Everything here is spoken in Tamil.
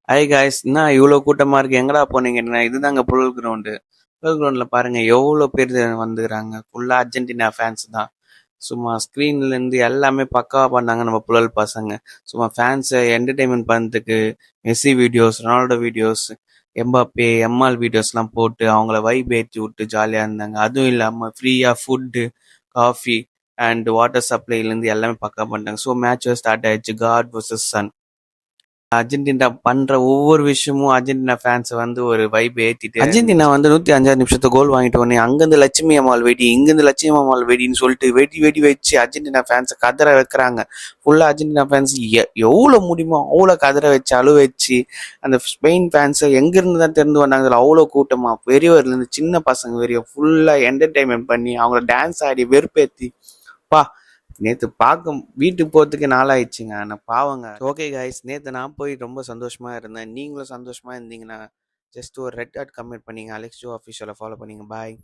ஹாய் காய்ஸ், என்ன இவ்வளோ கூட்டமா இருக்கு? எங்கடா போனீங்க? என்ன இதுதாங்க புழல் கிரவுண்டு. புழல் கிரவுண்ட்ல பாருங்க எவ்வளோ பேர் வந்துக்கிறாங்க. ஃபுல்லா அர்ஜென்டினா ஃபேன்ஸ் தான். சும்மா ஸ்க்ரீன்ல இருந்து எல்லாமே பக்காவா பண்ணாங்க நம்ம புழல் பசங்க. சும்மா ஃபேன்ஸை என்டர்டைன்மெண்ட் பண்ணுறதுக்கு Messi videos, Ronaldo videos, Mbappe, எம்ஆல் வீடியோஸ்லாம் போட்டு அவங்கள வைப் ஏற்றி விட்டு ஜாலியாக இருந்தாங்க. அதுவும் இல்லாமல் ஃப்ரீயாக ஃபுட்டு, காஃபி அண்ட் வாட்டர் சப்ளைலேருந்து எல்லாமே பக்கா பண்ணிட்டாங்க. ஸோ மேட்ச் ஸ்டார்ட் ஆயிடுச்சு. God vs son. அர்ஜென்டினா பண்ற ஒவ்வொரு விஷயமும் அர்ஜென்டினா ஃபேன்ஸ் வந்து ஒரு வைப் ஏத்திட்டு அர்ஜென்டினா வந்து 105 நிமிஷத்து கோல் வாங்கிட்ட உடனே அங்கிருந்து லட்சுமி அம்மாள் வெடி, இங்கிருந்து லட்சுமி அம்மாள் வெடின்னு சொல்லிட்டு வெடி வெடி வச்சு அர்ஜென்டினா ஃபேன்ஸை கதற வைக்கிறாங்க. ஃபுல்லா அர்ஜென்டினா ஃபேன்ஸ் எவ்வளோ முடியுமோ அவ்வளோ கதற வச்சு அழு வச்சு அந்த ஸ்பெயின் ஃபேன்ஸை எங்கிருந்து தான் திறந்து வந்தாங்க. அதில் அவ்வளோ கூட்டமா பெரியவர்லேருந்து சின்ன பசங்க வரையும் ஃபுல்லா என்டர்டைன்மெண்ட் பண்ணி அவங்கள டான்ஸ் ஆடி வெறுப்பேத்தி பா நேத்து பார்க்க வீட்டுக்கு போறதுக்கு நாளாயிடுச்சுங்க. ஆனா பாவங்க. ஓகே கைஸ், நேத்து நான் போய் ரொம்ப சந்தோஷமா இருந்தேன். நீங்களும் சந்தோஷமா இருந்தீங்கன்னா ஜஸ்ட் ஒரு ரெட் ஹார்ட் கமெண்ட் பண்ணீங்க. அலெக்ஸ் ஜோ அஃபிஷியலை ஃபாலோ பண்ணீங்க. பாய்.